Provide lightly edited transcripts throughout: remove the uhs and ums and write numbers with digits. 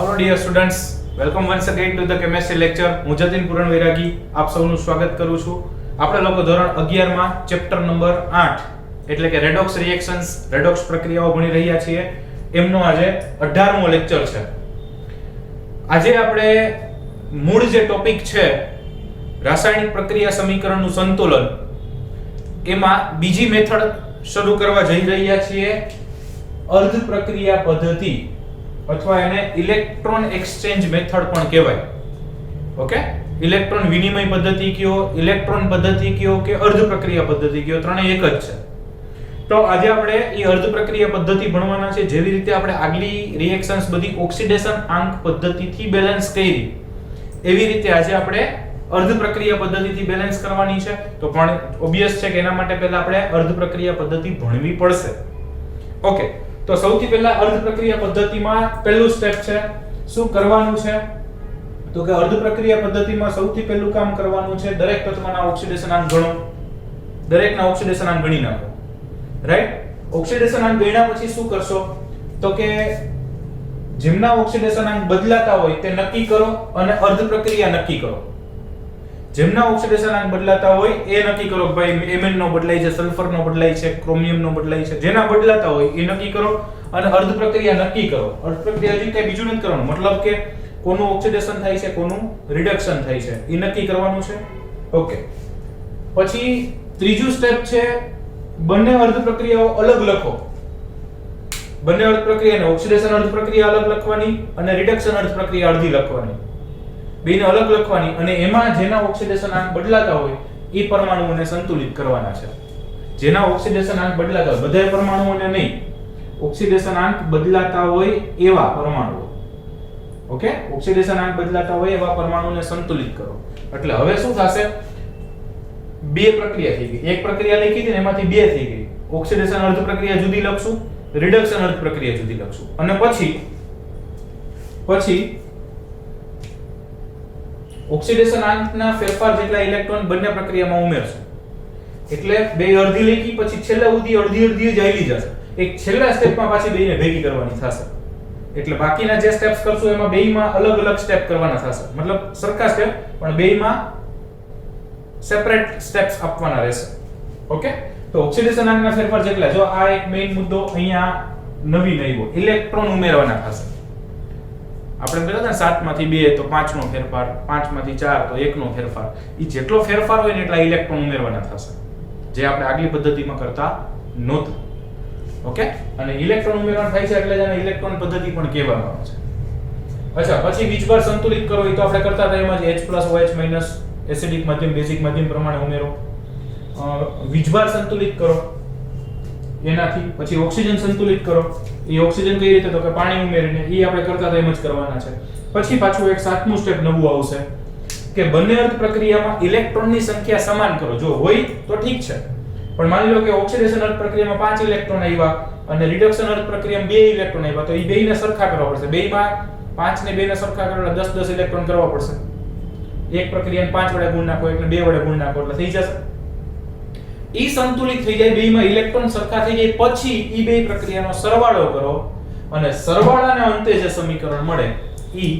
Hello dear students, welcome once again to the chemistry lecture. હું જતીન પૂરણ વૈરાગી આપ સૌનું સ્વાગત કરું છું. આપણે લોકો ધોરણ 11 માં ચેપ્ટર નંબર 8 એટલે કે રેડોક્સ રિએક્શન્સ, રેડોક્સ પ્રક્રિયાઓ ભણી રહ્યા છીએ. એમનો આજે 18મો લેક્ચર છે. આજે આપણે મૂળ જે ટોપિક છે રાસાયણિક પ્રક્રિયા સમીકરણનું સંતુલન, એમાં બીજી મેથડ શરૂ કરવા જઈ રહ્યા છીએ. અર્ધ પ્રક્રિયા પદ્ધતિ અથવા એને ઇલેક્ટ્રોન એક્સચેન્જ મેથડ પણ કહેવાય. ઓકે, ઇલેક્ટ્રોન વિનિમય પદ્ધતિ કયો, ઇલેક્ટ્રોન પદ્ધતિ કયો કે અર્ધ પ્રક્રિયા પદ્ધતિ કયો, ત્રણેય એક જ છે. તો આજે આપણે એ અર્ધ પ્રક્રિયા પદ્ધતિ ભણવાના છે. જેવી રીતે આપણે આગલી રિએક્શન્સ બધી ઓક્સિડેશન આંક પદ્ધતિથી બેલેન્સ કરી, એવી રીતે આજે આપણે અર્ધ પ્રક્રિયા પદ્ધતિથી બેલેન્સ કરવાની છે. તો પણ ઓબવિયસ છે કે એના માટે પહેલા આપણે અર્ધ પ્રક્રિયા પદ્ધતિ ભણવી પડશે. ઓકે, તો સૌથી પહેલા અર્ધ પ્રક્રિયા પદ્ધતિમાં પહેલું સ્ટેપ છે શું કરવાનું છે, તો કે અર્ધ પ્રક્રિયા પદ્ધતિમાં સૌથી પહેલું કામ કરવાનું છે દરેક તત્વના ઓક્સિડેશન આંક ગણો. દરેકના ઓક્સિડેશન આંક ગણી નાખો. રાઈટ? ઓક્સિડેશન આંક ગણ્યા પછી શું કરશો, તો કે જેમના ઓક્સિડેશન આંક બદલાતા હોય તે નક્કી કરો અને અર્ધ પ્રક્રિયા નક્કી કરો. જેમના ઓક્સિડેશન આંક બદલાતા હોય એ નક્કી કરો કે ભાઈ Mn નો બદલાય છે, સલ્ફર નો બદલાય છે, ક્રોમિયમ નો બદલાય છે. જેના બદલાતા હોય એ નક્કી કરો અને અર્ધ પ્રક્રિયા નક્કી કરો. અર્ધ પ્રક્રિયા હજી કઈ બીજું નથી કરવાનું, મતલબ કે કોનું ઓક્સિડેશન થાય છે, કોનું રિડક્શન થાય છે એ નક્કી કરવાનું છે. ઓકે, પછી ત્રીજું સ્ટેપ છે બંને અર્ધ પ્રક્રિયાઓ અલગ લખો. બંને અર્ધ પ્રક્રિયાને ઓક્સિડેશન અર્ધ પ્રક્રિયા અલગ લખવાની અને રિડક્શન અર્ધ પ્રક્રિયા અડધી લખવાની. બેને અલગ લખવાની અને એમાં જેના ઓક્સિડેશન આંક બદલાતા હોય એ પરમાણુઓને સંતુલિત કરવાના છે. જેના ઓક્સિડેશન આંક બદલાતા હોય, બધા પરમાણુઓને નહીં, ઓક્સિડેશન આંક બદલાતા હોય એવા પરમાણુઓ. ઓકે, ઓક્સિડેશન આંક બદલાતા હોય એવા પરમાણુઓને સંતુલિત કરો. એટલે હવે શું થશે, બે પ્રક્રિયા થઈ ગઈ. એક પ્રક્રિયા લખી હતી ને એમાંથી બે થઈ ગઈ. ઓક્સિડેશન અર્ધ પ્રક્રિયા જુદી લખશું, રિડક્શન અર્ધ પ્રક્રિયા જુદી લખશું અને પછી ઓક્સિડેશન આંકના ફેરફાર જેટલા ઇલેક્ટ્રોન બંને પ્રક્રિયામાં ઉમેરશું. એટલે બે અડધી લખી પછી છેલ્લા સુધી અડધી જ આલી જશે. એક છેલ્લા સ્ટેપમાં પાછી બેને ભેગી કરવાની થશે. એટલે બાકીના જે સ્ટેપ્સ કરશું એમાં બેયમાં અલગ અલગ સ્ટેપ કરવાના થશે. મતલબ સરખા સ્ટેપ પણ બેયમાં સેપરેટ સ્ટેપ્સ આપવાના રહેશે. ઓકે, તો ઓક્સિડેશન આંકના ફેરફાર જેટલા, જો આ એક મેઈન મુદ્દો અહીંયા નવીન આવ્યો, ઇલેક્ટ્રોન ઉમેરવાના થશે. આપણે કહેતા હતા 7 માંથી 2 તો 5 નો ફેરફાર, 5 માંથી 4 તો 1 નો ફેરફાર. એ જેટલો ફેરફાર હોય ને એટલા ઇલેક્ટ્રોન ઉમેરવાના થશે, જે આપણે આગલી પદ્ધતિમાં કરતા નહોતું. ઓકે, અને ઇલેક્ટ્રોન ઉમેરવાના થાય છે એટલે જ આને ઇલેક્ટ્રોન પદ્ધતિ પણ કહેવામાં આવે છે. અચ્છા, પછી વીજભાર સંતુલિત કરો એ તો આપણે કરતા હતા એમાં જ H+OH- એસિડિક માધ્યમ બેઝિક માધ્યમ પ્રમાણે ઉમેરો. વીજભાર સંતુલિત કરો એનાથી, પછી ઓક્સિજન સંતુલિત કરો. એ ઓક્સિજન કઈ રીતે, તો કે પાણી ઉમેરીને. એ આપણે કરતા હતા એમ જ કરવાના છે. પછી પાછું એક સાતમું સ્ટેપ નવું આવશે કે બંને અર્ધ પ્રક્રિયામાં ઇલેક્ટ્રોનની સંખ્યા સમાન કરો. જો હોય તો ઠીક છે, પણ માની લો કે ઓક્સિડેશન અર્ધ પ્રક્રિયામાં 5 ઇલેક્ટ્રોન આવ્યા અને રિડક્શન અર્ધ પ્રક્રિયામાં 2 ઇલેક્ટ્રોન આવ્યા, તો એ બેયને સરખા કરવા પડશે. બેયમાં 5 ને 2 ને સરખા કરો એટલે 10 ઇલેક્ટ્રોન કરવા પડશે. એક પ્રક્રિયાને 5 વડે ગુણ નાખો એટલે 2 વડે ગુણ નાખો એટલે થઈ જશે. ઈ સંતુલિત થઈ જાય, બેયમાં ઇલેક્ટ્રોન સરખા થઈ જાય પછી ઈ બે પ્રક્રિયાનો સરવાળો કરો અને સરવાળાના અંતે જે સમીકરણ મળે ઈ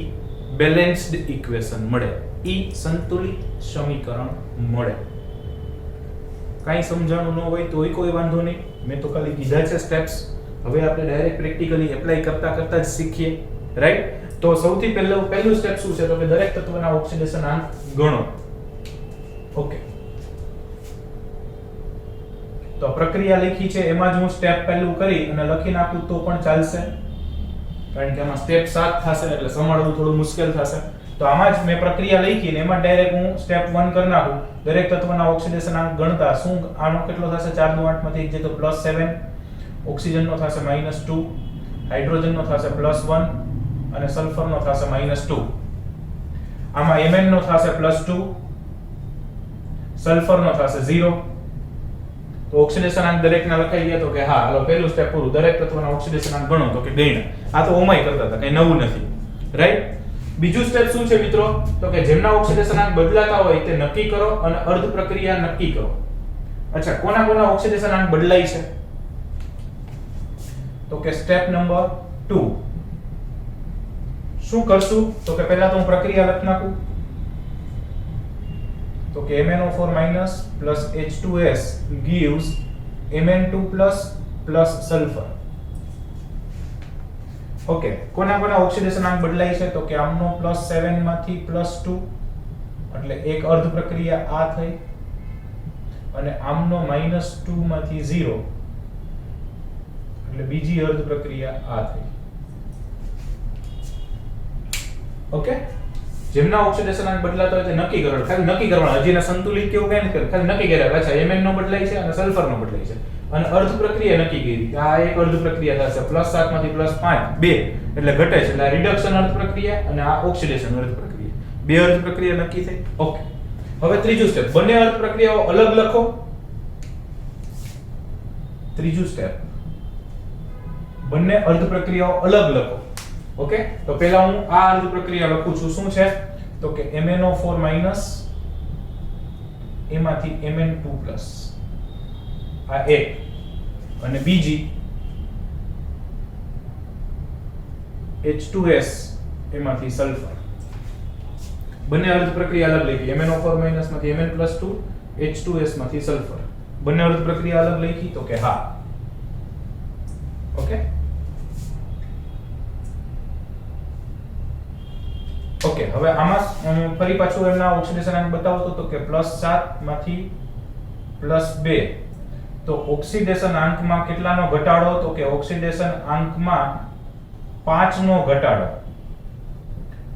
બેલેન્સ્ડ ઇક્વેશન મળે, ઈ સંતુલિત સમીકરણ મળે. કાઈ સમજાણું ન હોય તોય કોઈ વાંધો નહીં, મેં તો ખાલી કીધા છે સ્ટેપ્સ. હવે આપણે ડાયરેક્ટ પ્રેક્ટિકલી એપ્લાય કરતા જ શીખીએ. રાઈટ? તો સૌથી પહેલું સ્ટેપ શું છે, તો કે દરેક તત્વના ઓક્સિડેશન આંક ગણો. ઓકે, તો પ્રક્રિયા લખી છે એમાં જ હું સ્ટેપ પહેલું કરી અને લખી નાખું તો પણ ચાલશે, કારણ કે આમાં સ્ટેપ 7 થશે એટલે સંભાળવું થોડું મુશ્કેલ થશે. તો આમાં જ મેં પ્રક્રિયા લખી ને એમાં ડાયરેક્ટ હું સ્ટેપ 1 કરી નાખું. દરેક તત્વના ઓક્સિડેશન આંક ગણતા શું આનો કેટલો થશે, 4 × 8 માંથી 1 જાય તો +7, ઓક્સિજનનો થશે -2, હાઇડ્રોજનનો થશે +1 અને સલ્ફરનો થશે -2. આમાં Mn નો થશે +2, સલ્ફરનો થશે 0. તો ઓક્સિડેશન આંક દરેકના લખાઈ ગયા. તો કે હા, હાલો પહેલું સ્ટેપ પૂરું. દરેક તત્વના ઓક્સિડેશન આંક ગણો. તો કે ગણ્યા. આ તો ઓમાય કરતા હતા, કઈ નવું નથી. રાઈટ? બીજું સ્ટેપ શું છે મિત્રો, તો કે જેમના ઓક્સિડેશન આંક બદલાતા હોય તે નક્કી કરો અને અર્ધ પ્રક્રિયા નક્કી કરો. અચ્છા, કોના ઓક્સિડેશન આંક બદલાય છે, તો કે સ્ટેપ નંબર 2 શું કરશું તો કે પહેલા તો હું પ્રક્રિયા લખ નાખું તો કે MnO4- plus H2S gives Mn2 plus sulfur. Okay, કોના ઓક્સિડેશન આંક બદલાય છે તો કે આમનો +7 માંથી +2 એટલે એક અર્ધ પ્રક્રિયા આ થઈ અને આમનો -2 માંથી 0 એટલે બીજી અર્ધ પ્રક્રિયા આ થઈ. ઓકે, જેમના ઓક્સિડેશન આંક બદલાતો હોય તે નક્કી કરવાનું, ખાલી નક્કી કરવાનું, હજી ને સંતુલિત કેવું કઈ નથી, ખાલી નક્કી કર્યા અચ્છા Mn નો બદલાય છે અને સલ્ફર નો બદલાય છે અને અર્ધ પ્રક્રિયા નક્કી કરી. આ એક અર્ધ પ્રક્રિયા થશે +7 માંથી +5 2 એટલે ઘટે છે એટલે આ રિડક્શન અર્ધ પ્રક્રિયા અને આ ઓક્સિડેશન અર્ધ પ્રક્રિયા, બે અર્ધ પ્રક્રિયા નક્કી થઈ. ઓકે, હવે ત્રીજું સ્ટેપ, બંને અર્ધ પ્રક્રિયાઓ અલગ લખો. ત્રીજું સ્ટેપ, બંને અર્ધ પ્રક્રિયાઓ અલગ લખો. ઓકે, તો પહેલા હું આ અર્ધ પ્રક્રિયા લખું છું. શું છે તો કે MnO4- એમાંથી Mn2+ આ એક અને બીજી H2S એમાંથી સલ્ફર. બંને અર્ધ પ્રક્રિયા અલગ લખી. MnO4- માંથી Mn+2, H2S માંથી સલ્ફર. બંને અર્ધ પ્રક્રિયા અલગ લખી તો કે હા. ઓકે ઓકે, હવે આમાં ફરી પાછું એમના ઓક્સિડેશન આંક બતાવો તો કે +7 માંથી +2 તો ઓક્સિડેશન આંકમાં કેટલાનો ઘટાડો તો કે ઓક્સિડેશન આંકમાં 5 નો ઘટાડો.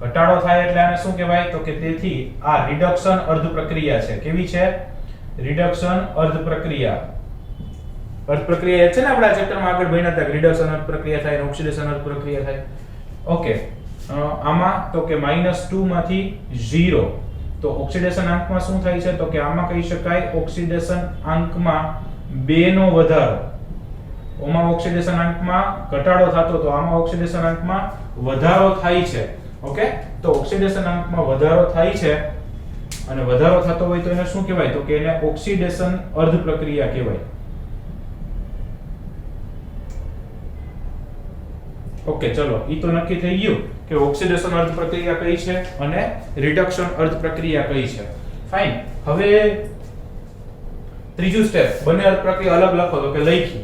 ઘટાડો થાય એટલે આને શું કહેવાય તો કે તેથી આ રિડક્શન અર્ધ પ્રક્રિયા છે. કેવી છે? રિડક્શન અર્ધ પ્રક્રિયા. અર્ધ પ્રક્રિયા છે ને આપણા ચેપ્ટરમાં આગળ ભણ્યા હતા રિડક્શન અર્ધ પ્રક્રિયા થાય અને ઓક્સિડેશન અર્ધ પ્રક્રિયા થાય. ઓકે, આમાં તો કે -2 માંથી 0 તો ઓક્સિડેશન આંકમાં શું થાય છે તો કે આમાં કહી શકાય ઓક્સિડેશન આંકમાં 2 નો વધારો. ઓમાં ઓક્સિડેશન આંકમાં ઘટાડો થતો તો આમાં ઓક્સિડેશન આંકમાં વધારો થાય છે. ઓકે, તો ઓક્સિડેશન આંકમાં વધારો થાય છે અને વધારો થતો હોય તો એને શું કહેવાય તો કે એને ઓક્સિડેશન અર્ધ પ્રક્રિયા કહેવાય. ઓકે, ચલો ઈ તો નક્કી થઈ ગયું કે ઓક્સિડેશન અર્ધ પ્રક્રિયા કઈ છે અને રિડક્શન અર્ધ પ્રક્રિયા કઈ છે. ફાઇન. હવે ત્રીજું સ્ટેપ, બંને અર્ધ પ્રક્રિયા અલગ લખો તો કે લખી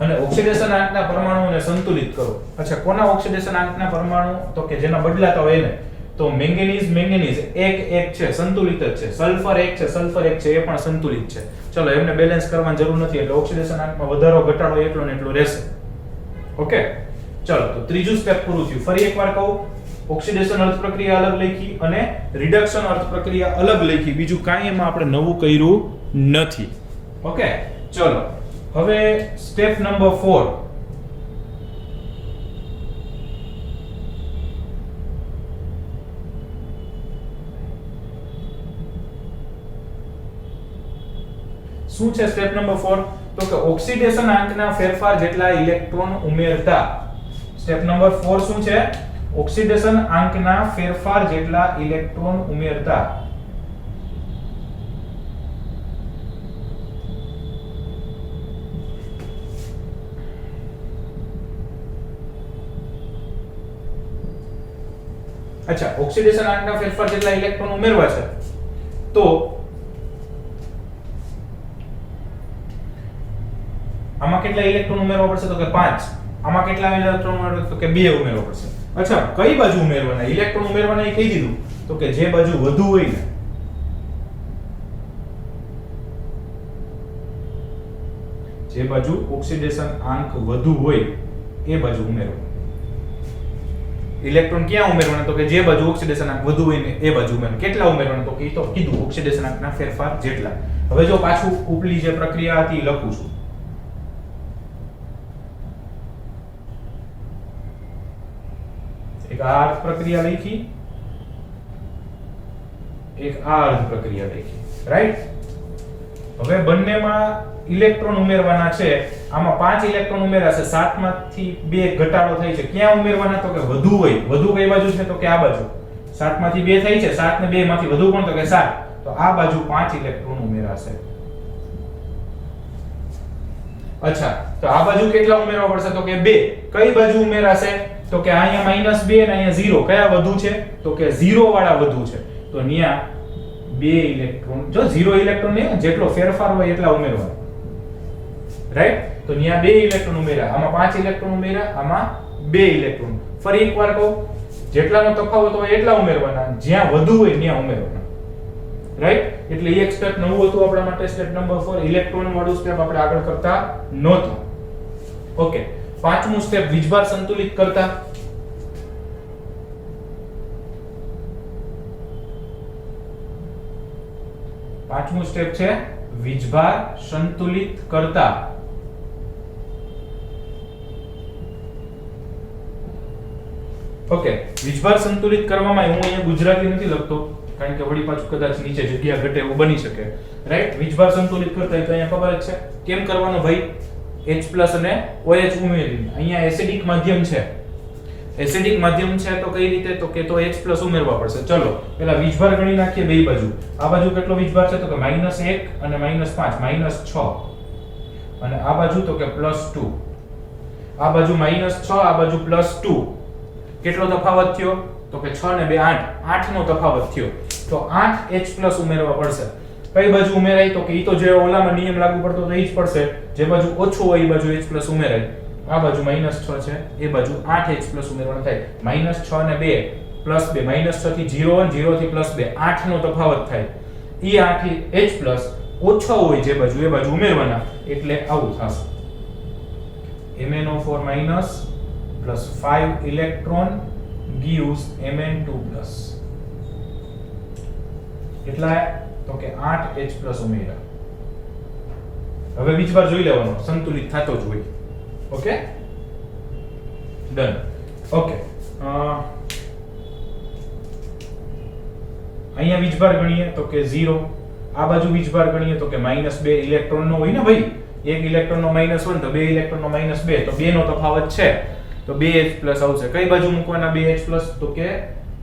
અને ઓક્સિડેશન આંકના પરમાણુઓને સંતુલિત કરો. અચ્છા, કોના ઓક્સિડેશન આંકના પરમાણુ તો કે જેના બદલાતા હોય એને તો મેંગેનીઝ એક છે, સંતુલિત જ છે. સલ્ફર એક છે, એ પણ સંતુલિત છે. ચલો એમને બેલેન્સ કરવાની જરૂર નથી એટલે ઓક્સિડેશન આંકમાં વધારો ઘટાડો એટલો ને એટલો રહેશે. ઓકે, ચલો તો ત્રીજું સ્ટેપ પૂરું થયું. ફરી એકવાર કહું, ઓક્સિડેશન અર્ધ પ્રક્રિયા અલગ લખી અને રિડક્શન અર્ધ પ્રક્રિયા અલગ લખી. બીજું કાંઈ એમાં આપણે નવું કર્યું નથી. ઓકે, ચલો હવે સ્ટેપ નંબર 4. શું છે સ્ટેપ નંબર 4 તો કે ઓક્સિડેશન આંકના ફેરફાર જેટલા ઇલેક્ટ્રોન ઉમેરતા. સ્ટેપ નંબર 4 શું છે? ઓક્સિડેશન આંકના ફેરફાર જેટલા ઇલેક્ટ્રોન ઉમેરતા. અચ્છા, ઓક્સિડેશન આંકના ફેરફાર જેટલા ઇલેક્ટ્રોન ઉમેરવા છે તો આમાં કેટલા ઇલેક્ટ્રોન ઉમેરવા પડશે તો કે 5. આમાં કેટલા ઇલેક્ટ્રોન ઉમેરવા તો કે 2 ઉમેરવા પડશે. અચ્છા, કઈ બાજુ ઉમેરવાના? ઇલેક્ટ્રોન ઉમેરવાના એ કહી દીધું તો કે જે બાજુ વધુ હોય ને જે બાજુ ઓક્સિડેશન આંક વધુ હોય એ બાજુ ઉમેરવાનું. ઇલેક્ટ્રોન ક્યાં ઉમેરવાના તો કે જે બાજુ ઓક્સિડેશન આંક વધુ હોય ને એ બાજુ ઉમેરવાનું. કેટલા ઉમેરવાના તો કે ઈ તો કીધું ઓક્સિડેશન આંકના ફેરફાર જેટલા. હવે જો પાછું ઉપલી જે પ્રક્રિયા હતી લખું છું. એક આ અર્ધ પ્રક્રિયા લખી, એક આ અર્ધ પ્રક્રિયા લખી, રાઈટ? હવે બંનેમાં ઇલેક્ટ્રોન ઉમેરવાના છે. આમાં 5 ઇલેક્ટ્રોન ઉમેર્યા છે, 7 માંથી 2 ઘટાડો થાય છે. ક્યાં ઉમેરવાના તો કે વધુ હોય. વધુ કઈ બાજુ છે તો કે આ બાજુ. 7 માંથી 2 થાય છે, 7 ને 2 માંથી વધુ કોણ તો કે 7. તો આ બાજુ 5 ઇલેક્ટ્રોન ઉમેરાશે. અચ્છા, તો આ બાજુ કેટલા ઉમેરવા પડશે તો કે 2. કઈ બાજુ ઉમેરાશે તો કે અહીંયા -2 અને અહીંયા 0 કયા વધુ છે તો કે 0 વાળા વધુ છે તો અહીંયા 2 ઇલેક્ટ્રોન જો 0 ઇલેક્ટ્રોન ને જેટલો ફેરફાર હોય એટલા ઉમેરવાના રાઈટ તો અહીંયા 2 ઇલેક્ટ્રોન ઉમેર્યા આમાં 5 ઇલેક્ટ્રોન ઉમેર્યા આમાં 2 ઇલેક્ટ્રોન ફરી એકવાર કહું જેટલાનો તફાવત હોય એટલા ઉમેરવાના જ્યાં વધુ હોય ત્યાં ઉમેરવાના રાઈટ એટલે એક સ્ટેપ નવું હતું આપણા માટે સ્ટેપ નંબર 4 ઇલેક્ટ્રોન વાળું સ્ટેપ આપણે આગળ કરતા નહોતું ઓકે પાંચમું સ્ટેપ વીજભાર સંતુલિત કરતા પાંચમું સ્ટેપ છે વીજભાર સંતુલિત કરતા ઓકે વીજભાર સંતુલિત કરવામાં હું અહીંયા ગુજરાતી નથી લખતો કારણ કે વળી પાછું કદાચ નીચે જગ્યા ઘટે એવું બની શકે રાઈટ વીજભાર સંતુલિત કરતા તો અહીંયા ખબર જ છે કેમ કરવાનું ભાઈ H+ અને OH ઉમેરીને અહીંયા એસિડિક માધ્યમ છે એસિડિક માધ્યમ છે તો કઈ રીતે તો કે તો H+ ઉમેરવા પડશે ચલો પહેલા વીજભાર ગણી નાખીએ બે બાજુ આ બાજુ કેટલો વીજભાર છે તો કે -1 અને -5 -6 અને આ બાજુ તો કે +2 આ બાજુ -6 આ બાજુ +2 કેટલો તફાવત થયો તો કે 6 ને 2 8 8 નો તફાવત થયો તો 8 H+ ઉમેરવા પડશે કઈ બાજુ ઉમેરાય તો કે ઈ તો જે ઓલામાં નિયમ લાગુ પડતો તો ઈ જ પડશે જે બાજુ ઓછું હોય ઈ બાજુ H+ ઉમેરાય આ બાજુ -6 છે એ બાજુ 8H+ ઉમેરવાનું થાય -6 ને 2 +2 -6 થી 0 અને 0 થી +2 8 નો તફાવત થાય ઈ 8H+ ઓછો હોય જે બાજુ એ બાજુ ઉમેરવાના એટલે આવું થશે MnO4- plus 5 electron gives Mn2+. કેટલા તો કે 8H+ ઉમેર્યા હવે વીજભાર જોઈ લેવાનો સંતુલિત થતો જ હોય ઓકે ડન ઓકે અહીંયા વીજભાર ગણીએ તો કે 0 આ બાજુ વીજભાર ગણીએ તો કે -2 ઇલેક્ટ્રોન નો હોય ને ભાઈ એક ઇલેક્ટ્રોન નો -1 તો બે ઇલેક્ટ્રોન નો -2 તો બે નો તફાવત છે તો 2H+ આવશે કઈ બાજુ મૂકવાના 2H+ તો કે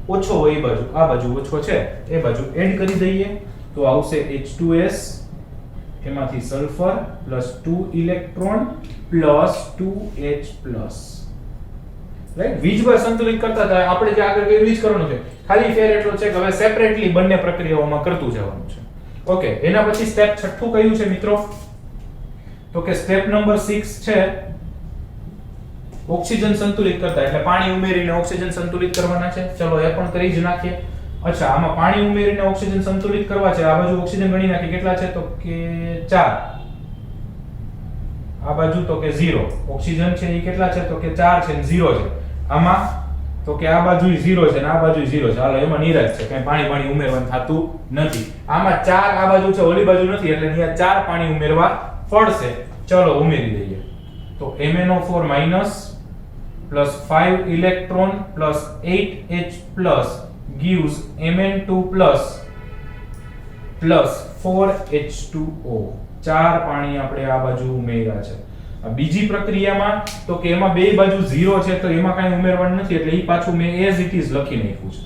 ઓછો હોય એ બાજુ આ બાજુ ઓછો છે એ બાજુ એડ કરી દઈએ તો આવશે H2S એમાંથી સલ્ફર +2 ઇલેક્ટ્રોન +2H+ રાઈટ વીજભાર સંતુલિત કરતા હતા આપણે જે આગળ કર્યું ઈ જ કરવાનું છે ખાલી ફેર એટલો છે કે હવે સેપરેટલી બંને પ્રક્રિયાઓમાં કરતું જવાનું છે ઓકે એના પછી સ્ટેપ છઠ્ઠું કયું છે મિત્રો તો કે સ્ટેપ નંબર 6 છે ઓક્સિજન સંતુલિત કરતા એટલે પાણી ઉમેરીને ઓક્સિજન સંતુલિત કરવાના છે ચલો એ પણ કરી જ નાખીએ અચ્છા આમાં પાણી ઉમેરીને ઓક્સિજન સંતુલિત કરવા છે આ બાજુ ઓક્સિજન ગણી નાખી કેટલા છે તો કે 4 આ બાજુ તો કે 0 ઓક્સિજન છે એ કેટલા છે તો કે 4 છે અને 0 છે આમાં તો કે આ બાજુ 0 છે અને આ બાજુ 0 છે હાલો એમાં નિરાશ છે કઈ પાણી ઉમેરવાનું થતું નથી આમાં 4 આ બાજુ છે ઓલી બાજુ નથી એટલે અહીંયા 4 પાણી ઉમેરવા પડશે ચલો ઉમેરી દઈએ તો MnO4- plus 5 electron plus 8H plus gives Mn2 plus 4H2O ચાર પાણી આપણે આ બાજુ ઉમેર્યા છે આ બીજી પ્રક્રિયામાં તો કે એમાં બે બાજુ 0 છે તો એમાં કાંઈ ઉમેરવાનું નથી એટલે ઈ પાછું મેં as it is લખી નાખ્યું છે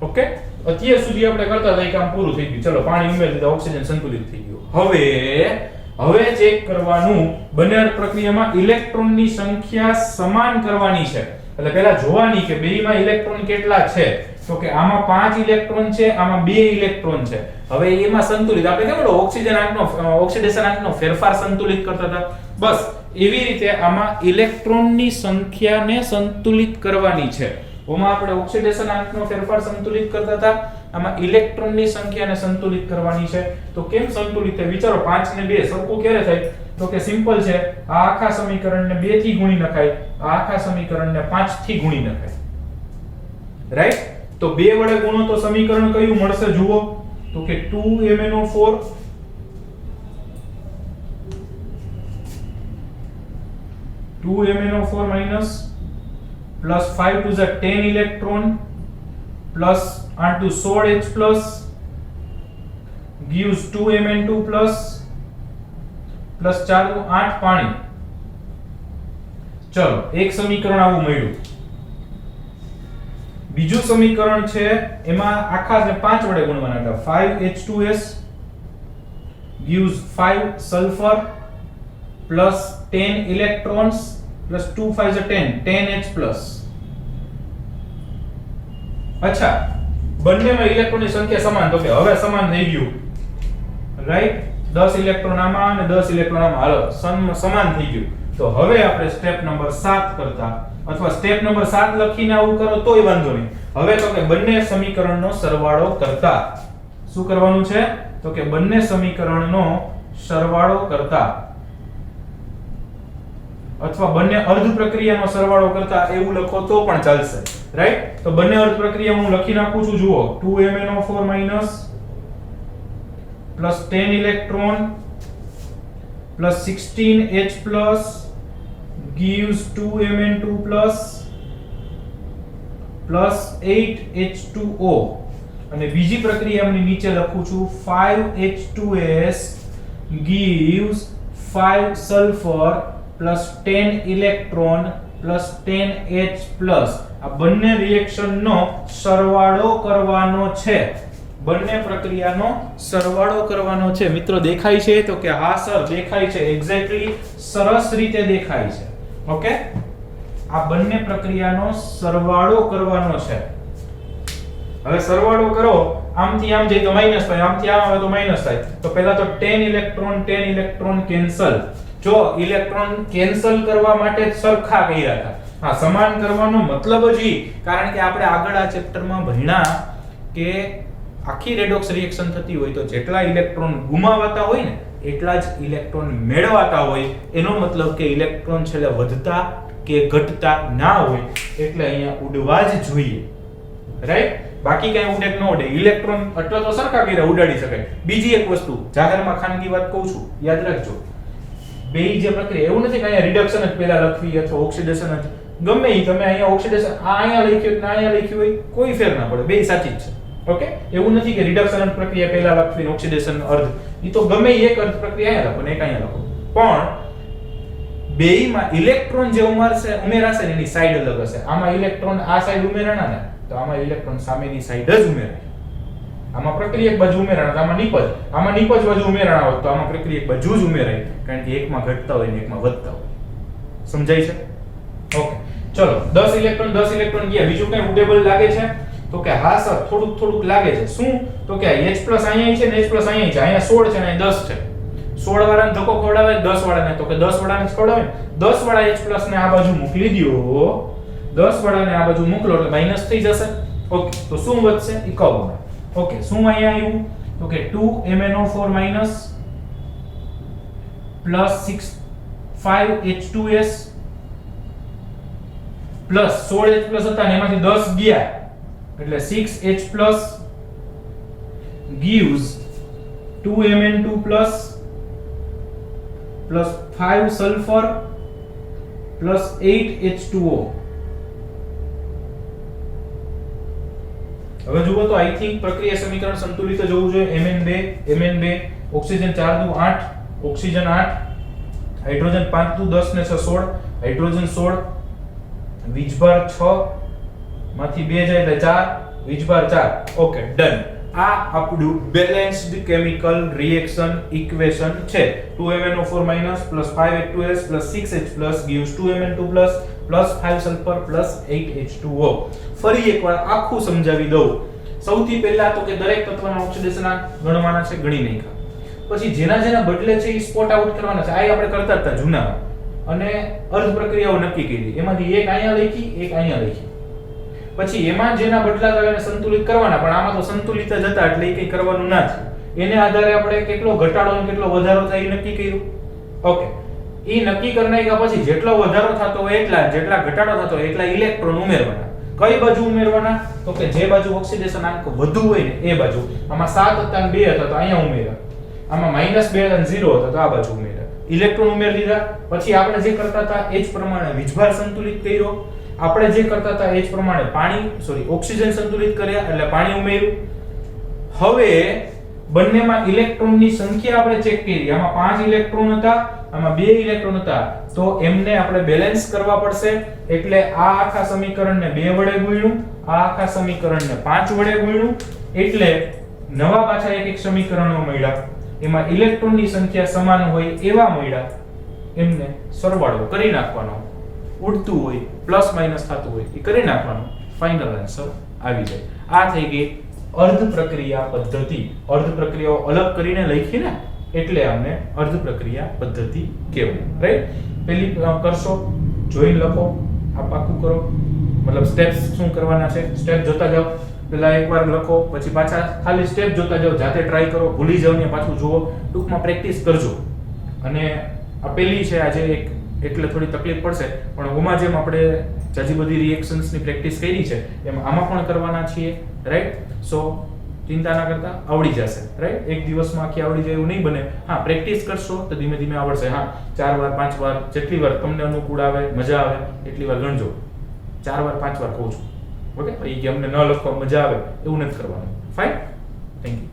ઓકે અત્યાર સુધી આપણે કરતા હતા એ કામ પૂરું થઈ ગયું ચલો પાણી ઉમેરી દીધા ઓક્સિજન સંતુલિત થઈ ગયું હવે ચેક કરવાનું બંને પ્રક્રિયામાં ઇલેક્ટ્રોનની સંખ્યા સમાન કરવાની છે એટલે પહેલા જોવાની કે બેયમાં ઇલેક્ટ્રોન કેટલા છે તો કે આમાં 5 ઇલેક્ટ્રોન છે આમાં 2 ઇલેક્ટ્રોન છે હવે એમાં સંતુલિત આપણે કેમ બોલો ઓક્સિજન આંકનો ઓક્સિડેશન આંકનો ફેરફાર સંતુલિત કરતા હતા બસ એવી રીતે આમાં ઇલેક્ટ્રોનની સંખ્યાને સંતુલિત કરવાની છે ઓમાં આપણે ઓક્સિડેશન આંકનો ફેરફાર સંતુલિત કરતા હતા આમાં ઇલેક્ટ્રોનની સંખ્યાને સંતુલિત કરવાની છે તો કેમ સંતુલિત થાય વિચારો 5 ને 2 સરખું ક્યારે થાય તો કે સિમ્પલ છે આ આખા સમીકરણને 2 થી ગુણી નખાય આ આખા સમીકરણને 5 થી ગુણી નખાય રાઈટ તો 2 વડે ગુણો તો સમીકરણ કયું મળશે જુઓ તો કે 2MnO4 minus plus 5 to the 10 electron plus 8 to 16H plus gives 2Mn2 plus 4 to 8 પાણી ચલો એક સમીકરણ આવું મળ્યું બીજું સમીકરણ છે એમાં આખા ને 5 વડે ગુણવાના હતા 5H2S gives 5 sulfur plus 10 electrons plus 2 5 10 10H plus. અચ્છા, બંનેમાં ઇલેક્ટ્રોનની સંખ્યા સમાન, તો કે હવે સમાન થઈ ગયું, રાઈટ? 10 ઇલેક્ટ્રોન આમાં અને 10 ઇલેક્ટ્રોન આમાં, હાલો સમાન થઈ ગયું. તો હવે આપણે સ્ટેપ નંબર 7 કરતા, અથવા સ્ટેપ નંબર 7 લખીને આવું કરો તોય વાંધો નહીં. હવે તો કે બંને સમીકરણનો સરવાળો કરતા શું કરવાનું છે? તો કે બંને સમીકરણનો સરવાળો કરતા, અથવા બંને અર્ધ પ્રક્રિયાનો સરવાળો કરતા એવું લખો તો પણ ચાલશે, રાઈટ? તો બંને અર્ધ પ્રક્રિયા હું લખી નાખું છું, જુઓ. 2MnO4- plus 10 electron plus 16H plus gives 2Mn2 plus 8H2O. અને બીજી પ્રક્રિયા હું નીચે લખું છું, 5H2S gives 5 sulphur plus 10 electron plus 10H plus. આ બંને રિએક્શનનો સરવાળો કરવાનો છે, બંને પ્રક્રિયાનો સરવાળો કરવાનો છે. મિત્રો દેખાય છે? તો કે હા સર દેખાય છે, એક્ઝેક્ટલી સરસ રીતે દેખાય છે. ઓકે, આ બંને પ્રક્રિયાનો સરવાળો કરવાનો છે. હવે સરવાળો કરો, આમથી આમ જાય તો માઈનસ થાય, આમથી આમ આવે તો માઈનસ થાય. તો પહેલા તો 10 ઇલેક્ટ્રોન કેન્સલ. જો ઇલેક્ટ્રોન કેન્સલ કરવા માટે જ સરખા કર્યા હતા. હા, સમાન કરવાનો મતલબ જ કારણ કે આપણે આગળ આ ચેપ્ટરમાં ભણ્યા કે આખી રેડોક્સ રિએક્શન થતી હોય તો જેટલા ઇલેક્ટ્રોન ગુમાવાતા હોય ને એટલા જ ઇલેક્ટ્રોન મેળવાતા હોય. એનો મતલબ કે ઇલેક્ટ્રોન છેલ્લે વધતા કે ઘટતા ના હોય, એટલે અહીંયા ઉડવા જ જોઈએ, રાઈટ? બાકી કઈ ઉડે કે ન ઉડે, ઇલેક્ટ્રોન એટલો તો સરખા કર્યા ઉડાડી શકાય. બીજી એક વસ્તુ, જાહેરમાં ખાનગી વાત કહું છું, યાદ રાખજો. બેય જે પ્રક્રિયા, એવું નથી કે અહીંયા રિડક્શન જ પહેલા લખવી અથવા ઓક્સિડેશન જ, ગમે ઈ તમે અહીંયા ઓક્સિડેશન અહીંયા લખ્યું કે અહીંયા લખ્યું હોય કોઈ ફેર ના પડે, બેય સાચી જ છે. ઓકે, એવું નથી કે રિડક્શન પ્રક્રિયા પહેલા લખવી ઓક્સિડેશન અર્ધ, ઈ તો ગમે એક અર્ધ પ્રક્રિયા અહીંયા લખો ને એક અહીંયા લખો, પણ બેયમાં ઇલેક્ટ્રોન જે ઉમેરાશે ને એની સાઈડ અલગ હશે. આમાં ઇલેક્ટ્રોન આ સાઈડ ઉમેરાણા ને તો આમાં ઇલેક્ટ્રોન સામેની સાઈડ જ ઉમેરાય. આમાં પ્રક્રિયા એક બાજુ ઉમેરાણા, આમાં નિપજ બાજુ ઉમેરાણા હોત તો આમાં પ્રક્રિયા એક બાજુ જ ઉમેરાય, કારણ કે એકમાં ઘટતા હોય ને એકમાં વધતા હોય. સમજાય છે? ઓકે, ચલો 10 ઇલેક્ટ્રોન ગયા. બીજું કઈ ઉડેબલ લાગે છે? તો કે હા સર થોડુંક લાગે છે. શું? તો કે H+ અહીંયા છે ને H+ અહીંયા છે, અહીંયા 16 છે ને અહીંયા 10 છે. 16 વાળાને ધક્કો ખવડાવે, 10 વાળાને, તો કે 10 વાળાને જ ખવડાવે. 10 વાળા H+ ને આ બાજુ મોકલી દો, 10 વાળાને આ બાજુ મોકલો એટલે માઈનસ થઈ જશે. ઓકે, તો શું વધશે? ઈ કહો. ઓકે, શું અહીંયા આવ્યું? તો કે 2MnO4- plus 5H2S plus 16H+ હતા ને એમાંથી 10 ગયા એટલે 6H+ gives 2Mn2 plus 5 sulphur plus 8H2O. હવે જુઓ તો આઈ થિંક પ્રક્રિયા સમીકરણ સંતુલિત જ હોવું જોઈએ. Mn2 ઓક્સિજન 4 દુ 8, ઓક્સિજન 8, હાઇડ્રોજન 5 દુ 10 ને 6 16, હાઇડ્રોજન 16, વીજભાર 6 માંથી 2 જાય એટલે 4, વીજભાર 4. Okay, done. આ આપણું બેલેન્સ્ડ કેમિકલ રિએક્શન ઇક્વેશન છે. 2MnO4- plus 5H2S plus 6H+ gives 2Mn2 plus 5 sulphur plus 8H2O. ફરી એકવાર આખું સમજાવી દઉં. સૌથી પહેલા તો કે દરેક તત્વના ઓક્સિડેશન ગણવાના છે, ગણી નાખ્યા. પછી જેના બદલે છે એ સ્પોટ આઉટ કરવાના છે. આ આપણે કરતા હતા જૂનામાં, અને અર્ધ પ્રક્રિયાઓ નક્કી કરી. એમાંથી એક અહીંયા લખી, એક અહીંયા લખી. પછી એમાં જેના બદલાતા એને સંતુલિત કરવાના, પણ આમાં તો સંતુલિત જ હતા એટલે એ કંઈ કરવાનું ના થયું. એને આધારે આપણે કેટલો ઘટાડો અને કેટલો વધારો થાય એ નક્કી કર્યું. ઓકે, એ નક્કી કરી નાખ્યા પછી જેટલો વધારો થતો હોય એટલા, જેટલા ઘટાડો થતો હોય એટલા ઇલેક્ટ્રોન ઉમેરવાના. કઈ બાજુ ઉમેરવાના? તો કે જે બાજુ ઓક્સિડેશન આંક વધુ હોય ને એ બાજુ. આમાં 7 હતા અને 2 હતા તો અહીંયા ઉમેર્યા. આમાં -2 હતા અને 0 હતા તો આ બાજુ ઉમેર્યા. ઇલેક્ટ્રોન ઉમેરી દીધા. પછી આપણે જે કરતા હતા એ જ પ્રમાણે વીજભાર સંતુલિત કર્યો. આપણે જે કરતા હતા એ જ પ્રમાણે ઓક્સિજન સંતુલિત કર્યા એટલે પાણી ઉમેર્યું. હવે બંનેમાં ઇલેક્ટ્રોનની સંખ્યા આપણે ચેક કરી. આમાં 5 ઇલેક્ટ્રોન હતા, આમાં 2 ઇલેક્ટ્રોન હતા, તો એમને આપણે બેલેન્સ કરવા પડશે. એટલે આ આખા સમીકરણને 2 વડે ગુણ્યું, આ આખા સમીકરણને 5 વડે ગુણ્યું, એટલે નવા પાછા એક સમીકરણો મળ્યા. એમાં ઇલેક્ટ્રોનની સંખ્યા સમાન હોય એવા મળ્યા. એમને સરવાળો કરી નાખવાનો, ઉડતું હોય પ્લસ માઇનસ થતું હોય એ કરી નાખવાનું, ફાઇનલ આન્સર આવી જાય. આ થઈ ગઈ અર્ધ પ્રક્રિયા પદ્ધતિ. અર્ધ પ્રક્રિયાઓ અલગ કરીને લખી ને એટલે આમને અર્ધ પ્રક્રિયા પદ્ધતિ કહેવાય. રાઈટ? પેલી કરશો, જોઈને લખો, આ પાકું કરો, મતલબ સ્ટેપ્સ શું કરવાના છે સ્ટેપ જોતા જાઓ. પેલા એકવાર લખો, પછી પાછા ખાલી સ્ટેપ જોતા જાઓ, જાતે ટ્રાય કરો, ભૂલી જાવ ને પાછું જુઓ, ટૂંકમાં પ્રેક્ટિસ કરજો. અને આ પેલી છે આજે એક એટલે થોડી તકલીફ પડશે, પણ ઓમાં જેમ આપણે જાજી બધી રિએક્શન્સની પ્રેક્ટિસ કરી છે એમ આમાં પણ કરવાના છીએ. રાઈટ? સો ચિંતા ના કરતા, આવડી જશે. રાઈટ? એક દિવસમાં આખી આવડી જાય એવું નહીં બને. હા, પ્રેક્ટિસ કરશો તો ધીમે ધીમે આવડશે. હા, 4 વાર 5 વાર જેટલી વાર તમને અનુકૂળ આવે, મજા આવે એટલી વાર ગણજો. 4 વાર 5 વાર કહું છું. ઓકે? એ કે અમને ન લખવા મજા આવે એવું નથી કરવાનું. ફાઇન? Thank you.